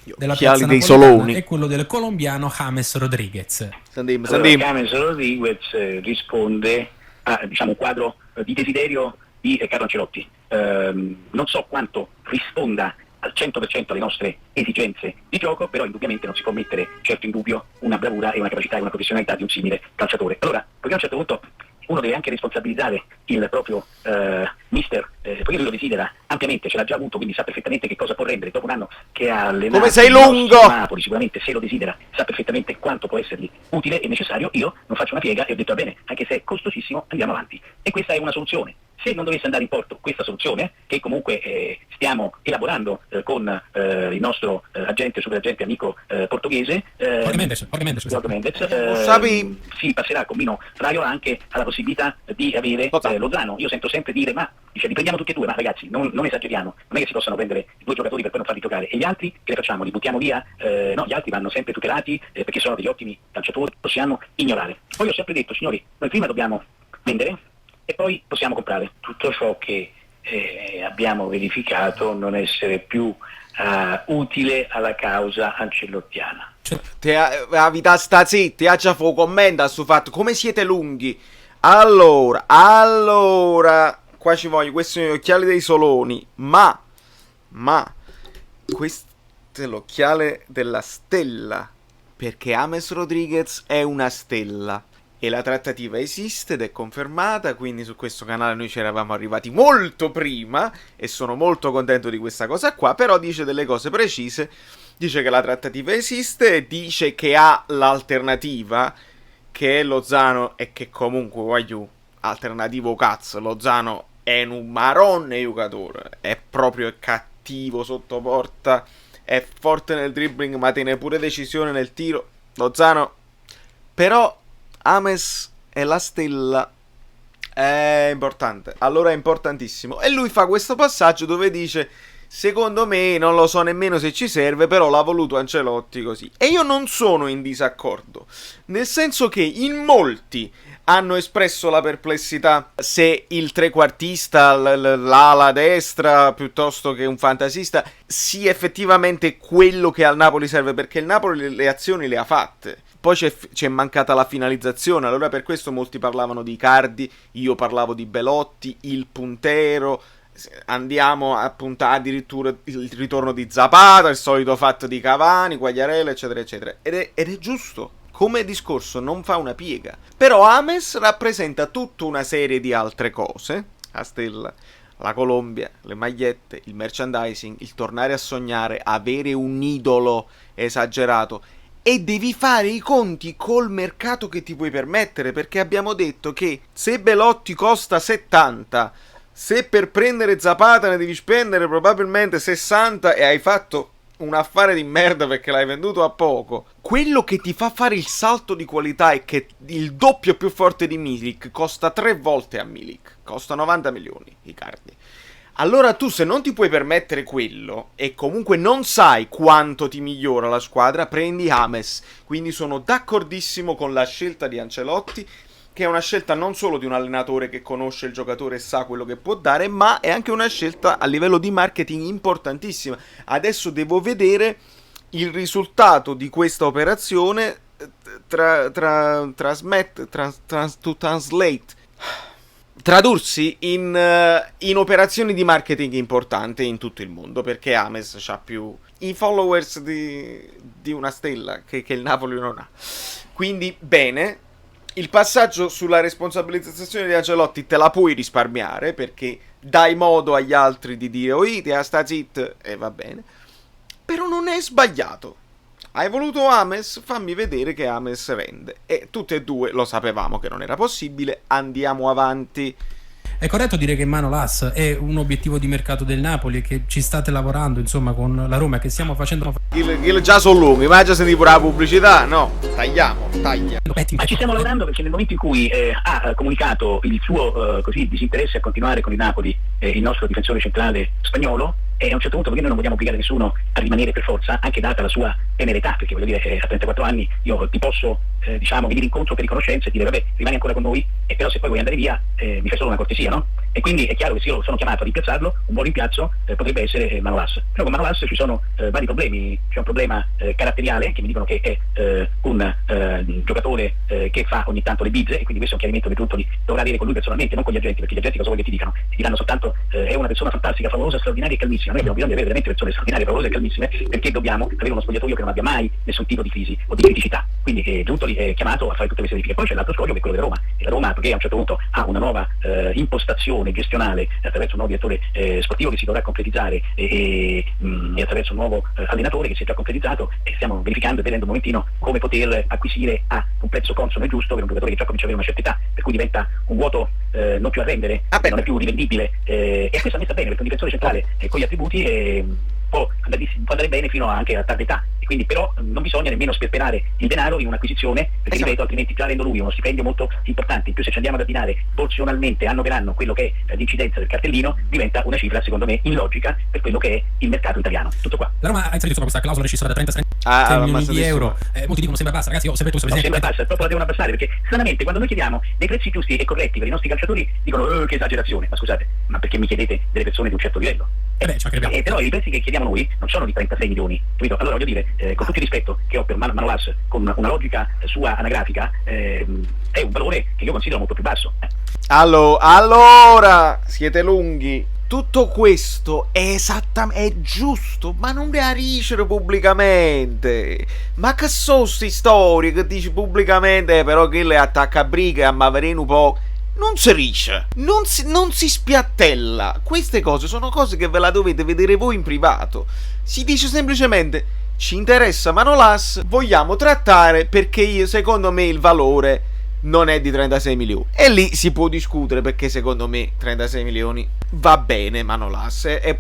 della Occhiali piazza dei napoletana Soloni. è quello del colombiano James Rodriguez. Sentiamo, Allora, sentiamo. James Rodriguez risponde a diciamo, un quadro di desiderio di Carlo Ancelotti. Non so quanto risponda al 100% alle nostre esigenze di gioco, però indubbiamente non si può mettere certo in dubbio una bravura e una capacità e una professionalità di un simile calciatore. Allora, perché a un certo punto uno deve anche responsabilizzare il proprio mister, poiché lui lo desidera ampiamente, ce l'ha già avuto, quindi sa perfettamente che cosa può rendere dopo un anno che ha allenato Come sei il nostro lungo! Napoli, sicuramente se lo desidera sa perfettamente quanto può essergli utile e necessario. Io non faccio una piega e ho detto va bene, anche se è costosissimo andiamo avanti, e questa è una soluzione. Se non dovesse andare in porto questa soluzione, che comunque stiamo elaborando con il nostro agente, superagente amico portoghese, Jorge Mendes, si passerà con Mino Raiola anche alla possibilità di avere Lozano. Io sento sempre dire, ma dice, li prendiamo tutti e due, ma ragazzi, non esageriamo, non è che si possano prendere due giocatori per poi non farli giocare, e gli altri che ne facciamo? Li buttiamo via? No, gli altri vanno sempre tutelati perché sono degli ottimi calciatori, possiamo ignorare. Poi ho sempre detto, signori, noi prima dobbiamo vendere e poi possiamo comprare. Tutto ciò che abbiamo verificato non essere più utile alla causa ancelottiana. La vita sta zitti, ha già fu commenta su fatto come siete lunghi. Allora, qua ci voglio, questi sono gli occhiali dei Soloni, ma questo è l'occhiale della stella, perché James Rodriguez è una stella. E la trattativa esiste ed è confermata, quindi su questo canale noi ci eravamo arrivati molto prima e sono molto contento di questa cosa qua, però dice delle cose precise, dice che la trattativa esiste e dice che ha l'alternativa, che è Lozano, e che comunque voglio alternativo cazzo, Lozano è un marronne giocatore, è proprio cattivo sotto porta, è forte nel dribbling ma tiene pure decisione nel tiro, Lozano, però James è la stella, è importante, allora è importantissimo, e lui fa questo passaggio dove dice secondo me non lo so nemmeno se ci serve, però l'ha voluto Ancelotti così, e io non sono in disaccordo, nel senso che in molti hanno espresso la perplessità se il trequartista, l'ala destra piuttosto che un fantasista sia effettivamente quello che al Napoli serve, perché il Napoli le azioni le ha fatte. Poi c'è mancata la finalizzazione, allora per questo molti parlavano di Icardi, io parlavo di Belotti, il puntero, andiamo a puntare addirittura il ritorno di Zapata, il solito fatto di Cavani, Quagliarella, eccetera, eccetera. Ed è giusto, come discorso non fa una piega. Però James rappresenta tutta una serie di altre cose, la stella, la Colombia, le magliette, il merchandising, il tornare a sognare, avere un idolo esagerato. E devi fare i conti col mercato che ti puoi permettere, perché abbiamo detto che se Belotti costa 70, se per prendere Zapata ne devi spendere probabilmente 60 e hai fatto un affare di merda perché l'hai venduto a poco, quello che ti fa fare il salto di qualità è che il doppio più forte di Milik costa 3 volte a Milik, costa 90 milioni Icardi. Allora tu, se non ti puoi permettere quello e comunque non sai quanto ti migliora la squadra, prendi James. Quindi sono d'accordissimo con la scelta di Ancelotti, che è una scelta non solo di un allenatore che conosce il giocatore e sa quello che può dare, ma è anche una scelta a livello di marketing importantissima. Adesso devo vedere il risultato di questa operazione tradursi in operazioni di marketing importanti in tutto il mondo, perché James ha più i followers di una stella che il Napoli non ha. Quindi bene, il passaggio sulla responsabilizzazione di Ancelotti te la puoi risparmiare, perché dai modo agli altri di dire oi, sta zit e va bene, però non è sbagliato. Hai voluto James? Fammi vedere che James rende. E tutte e due lo sapevamo che non era possibile. Andiamo avanti. È corretto dire che Manolas è un obiettivo di mercato del Napoli e che ci state lavorando, insomma, con la Roma, che stiamo facendo. Il già sono lunghi, ma già senti pure la pubblicità? No, taglia. Ma ci stiamo lavorando, perché nel momento in cui ha comunicato il suo così disinteresse a continuare con il Napoli, il nostro difensore centrale spagnolo, e a un certo punto, perché noi non vogliamo obbligare nessuno a rimanere per forza, anche data la sua tenera età, perché voglio dire, a 34 anni io ti posso venire incontro per riconoscenza e dire vabbè, rimani ancora con noi, e però se poi vuoi andare via mi fai solo una cortesia, no? e quindi è chiaro che se io sono chiamato a rimpiazzarlo, un buon rimpiazzo potrebbe essere Manolas. Però con Manolas ci sono vari problemi. C'è un problema caratteriale, che mi dicono che è un giocatore che fa ogni tanto le bizze, e quindi questo è un chiarimento che Giuntoli dovrà avere con lui personalmente, non con gli agenti, perché gli agenti cosa vuoi che ti dicano? Ti diranno soltanto è una persona fantastica, favolosa, straordinaria e calmissima. Noi abbiamo bisogno di avere veramente persone straordinarie, favolose e calmissime, perché dobbiamo avere uno spogliatoio che non abbia mai nessun tipo di crisi o di criticità. Quindi Giuntoli è chiamato a fare tutte queste verifiche. Poi c'è l'altro scoglio, che è quello della Roma, e la Roma, perché a un certo punto ha una nuova impostazione gestionale attraverso un nuovo direttore sportivo che si dovrà concretizzare, e attraverso un nuovo allenatore che si è già concretizzato, e stiamo verificando e vedendo un momentino come poter acquisire a un prezzo consono e giusto per un giocatore che già comincia ad avere una certa età, per cui diventa un vuoto non più a rendere, non è più rivendibile, e a questo a me sta bene, perché un difensore centrale con gli attributi può andare bene fino anche a tarda età, e quindi però non bisogna nemmeno sperperare il denaro in un'acquisizione, perché ripeto, altrimenti già avendo lui uno stipendio molto importante, in più se ci andiamo ad abbinare porzionalmente anno per anno quello che è l'incidenza del cartellino, diventa una cifra secondo me illogica per quello che è il mercato italiano. Tutto qua. La Roma ha inserito questa clausola rescissoria da 30 milioni di euro. Molti dicono sembra bassa, ragazzi, io sempre tu sembra bassa, proprio la devono abbassare, perché stranamente quando noi chiediamo dei prezzi giusti e corretti per i nostri calciatori dicono che esagerazione. Ma scusate, ma perché mi chiedete delle persone di un certo livello? Però i prezzi che chiediamo noi non sono di 36 milioni, capito? Allora voglio dire, con tutto il rispetto che ho per Manolas, con una logica sua anagrafica, è un valore che io considero molto più basso. Allora, siete lunghi. Tutto questo è è giusto, ma non le dicere pubblicamente. Ma che sono sti storie che dici pubblicamente, però che le attacca a briga e a maverino un po'? Non si dice, non si spiattella. Queste cose sono cose che ve la dovete vedere voi in privato. Si dice semplicemente: ci interessa Manolas, vogliamo trattare, perché secondo me il valore non è di 36 milioni. E lì si può discutere, perché secondo me 36 milioni va bene. Manolas è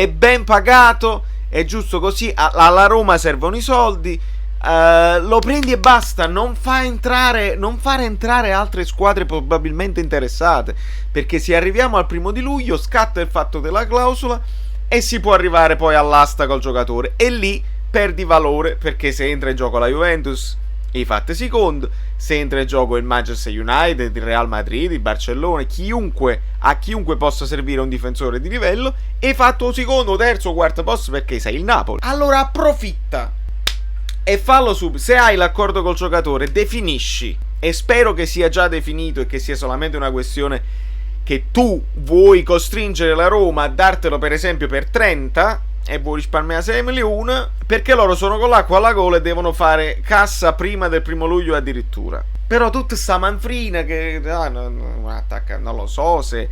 ben pagato, è giusto così. Alla Roma servono i soldi. Lo prendi e basta, non fare entrare altre squadre probabilmente interessate, perché se arriviamo al 1° luglio scatta il fatto della clausola e si può arrivare poi all'asta col giocatore, e lì perdi valore, perché se entra in gioco la Juventus i fatti secondo, se entra in gioco il Manchester United, il Real Madrid, il Barcellona, chiunque possa servire un difensore di livello, e fatto secondo, terzo, quarto posto, perché sei il Napoli. Allora approfitta e fallo subito. Se hai l'accordo col giocatore, definisci, e spero che sia già definito e che sia solamente una questione che tu vuoi costringere la Roma a dartelo, per esempio per 30, e vuoi risparmiare 6 milioni, perché loro sono con l'acqua alla gola e devono fare cassa prima del 1° luglio addirittura. Però tutta sta manfrina che non lo so se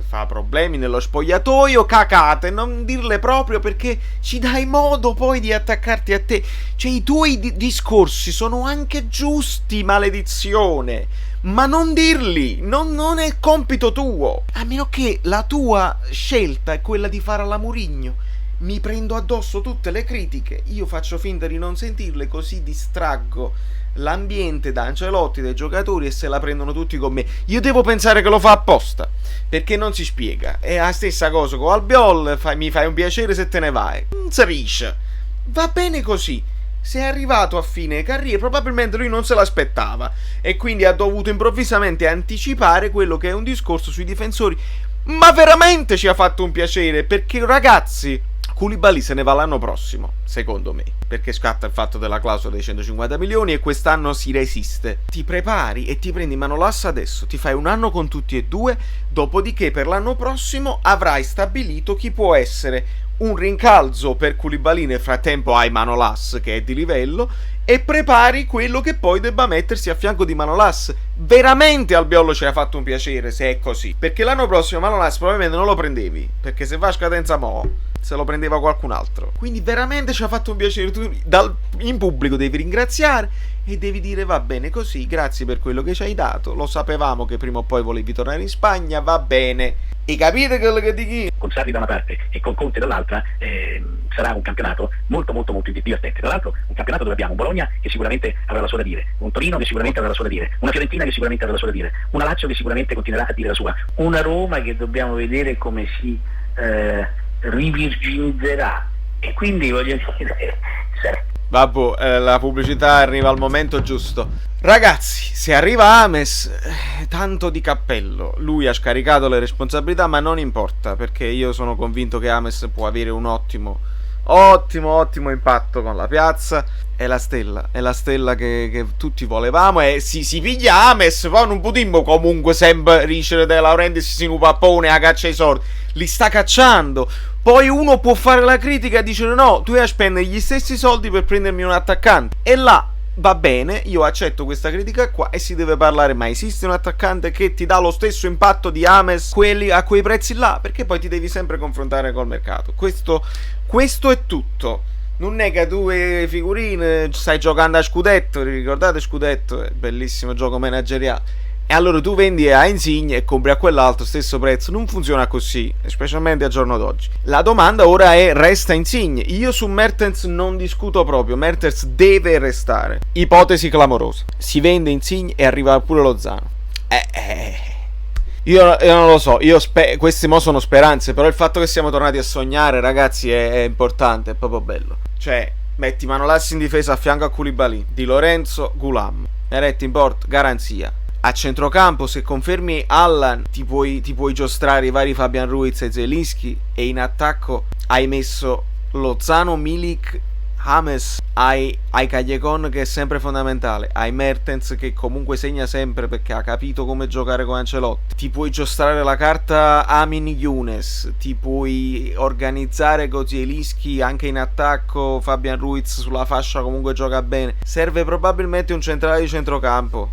fa problemi nello spogliatoio, cacate, non dirle proprio, perché ci dai modo poi di attaccarti a te. Cioè i tuoi discorsi sono anche giusti, maledizione, ma non dirli, non è compito tuo, a meno che la tua scelta è quella di fare alla Mourinho. Mi prendo addosso tutte le critiche, io faccio finta di non sentirle, così distraggo l'ambiente da Ancelotti, dai giocatori, e se la prendono tutti con me. Io devo pensare che lo fa apposta, perché non si spiega. È la stessa cosa con Albiol, mi fai un piacere se te ne vai, non si riesce, va bene così. Se è arrivato a fine carriera, probabilmente lui non se l'aspettava, e quindi ha dovuto improvvisamente anticipare quello che è un discorso sui difensori. Ma veramente ci ha fatto un piacere, perché ragazzi, Koulibaly se ne va l'anno prossimo, secondo me, perché scatta il fatto della clausola dei 150 milioni e quest'anno si resiste. Ti prepari e ti prendi Manolas adesso, ti fai un anno con tutti e due, dopodiché per l'anno prossimo avrai stabilito chi può essere un rincalzo per Koulibaly. Nel frattempo hai Manolas che è di livello, e prepari quello che poi debba mettersi a fianco di Manolas. Veramente Albiol ci ha fatto un piacere se è così, perché l'anno prossimo Manolas probabilmente non lo prendevi, perché se va a scadenza se lo prendeva qualcun altro. Quindi veramente ci ha fatto un piacere. Tu in pubblico devi ringraziare e devi dire: va bene così, grazie per quello che ci hai dato, lo sapevamo che prima o poi volevi tornare in Spagna, va bene. E capite quello che dico? Con Sarri da una parte e con Conte dall'altra sarà un campionato molto molto molto divertente. Tra l'altro un campionato dove abbiamo un Bologna che sicuramente avrà la sua da dire, un Torino che sicuramente avrà la sua da dire, una Fiorentina che sicuramente avrà la sua da dire, una Lazio che sicuramente continuerà a dire la sua, una Roma che dobbiamo vedere come si rivirginizzerà, e quindi voglio dire Vabbè, la pubblicità arriva al momento giusto. Ragazzi, se arriva Ames, tanto di cappello. Lui ha scaricato le responsabilità, ma non importa, perché io sono convinto che Ames può avere un ottimo impatto con la piazza. È la stella che tutti volevamo. E si piglia Ames, poi non potremmo comunque sempre ricevere De Laurentiis si un pappone a caccia ai soldi. Li sta cacciando. Poi uno può fare la critica e dire no, tu hai a spendere gli stessi soldi per prendermi un attaccante. E là va bene, io accetto questa critica qua e si deve parlare, ma esiste un attaccante che ti dà lo stesso impatto di Ames a quei prezzi là? Perché poi ti devi sempre confrontare col mercato. Questo è tutto. Non è che tu e figurine stai giocando a Scudetto, vi ricordate Scudetto? È bellissimo gioco manageriale. E allora tu vendi a Insigne e compri a quell'altro stesso prezzo. Non funziona così, specialmente al giorno d'oggi. La domanda ora è: resta Insigne? Io su Mertens non discuto proprio. Mertens deve restare. Ipotesi clamorosa: si vende Insigne e arriva pure Lozano. Io non lo so. Queste mo sono speranze. Però il fatto che siamo tornati a sognare, ragazzi, è importante. È proprio bello. Cioè, metti Manolas in difesa a fianco a Koulibaly, Di Lorenzo, Gulam, Meret in port, garanzia. A centrocampo, se confermi Allan, ti puoi giostrare i vari Fabian Ruiz e Zelinski. E in attacco hai messo Lozano, Milik, James, hai Callejon che è sempre fondamentale, hai Mertens che comunque segna sempre perché ha capito come giocare con Ancelotti. Ti puoi giostrare la carta Amin Younes, ti puoi organizzare con Zelinski anche in attacco, Fabian Ruiz sulla fascia comunque gioca bene. Serve probabilmente un centrale di centrocampo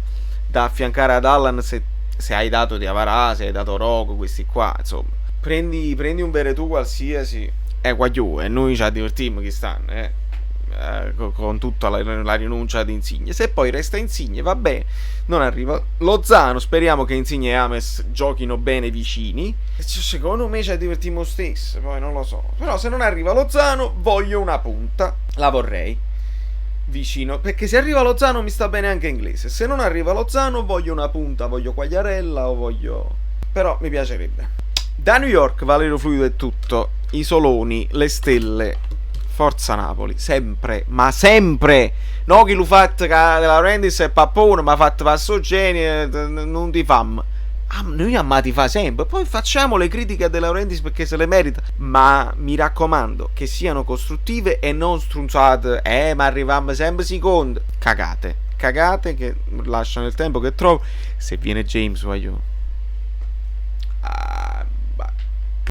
da affiancare ad Allan se hai dato Diawara, se hai dato Rogo, questi qua, insomma. Prendi un Veretù qualsiasi guagliù, e noi ci divertiamo chi stanno, con tutta la rinuncia ad Insigne. Se poi resta Insigne va bene, non arriva Lozano, speriamo che Insigne e Ames giochino bene vicini. Secondo me ci divertiamo stesso, poi non lo so. Però se non arriva Lozano voglio una punta, la vorrei vicino, perché se arriva Lozano mi sta bene anche Inglese. Se non arriva Lozano voglio una punta, voglio Quagliarella o voglio... però mi piacerebbe. Da New York Valerio Fluido è tutto. I soloni, le stelle, forza Napoli, sempre, ma sempre. No chi lo fatto che De Laurentiis è pappone, ma fatto passo genio, non ti fam. Noi amati fa sempre. Poi facciamo le critiche a De Laurentiis perché se le merita, ma mi raccomando che siano costruttive e non strunzate. Ma arriviamo sempre secondo. Cagate che lasciano il tempo che trovo. Se viene James voglio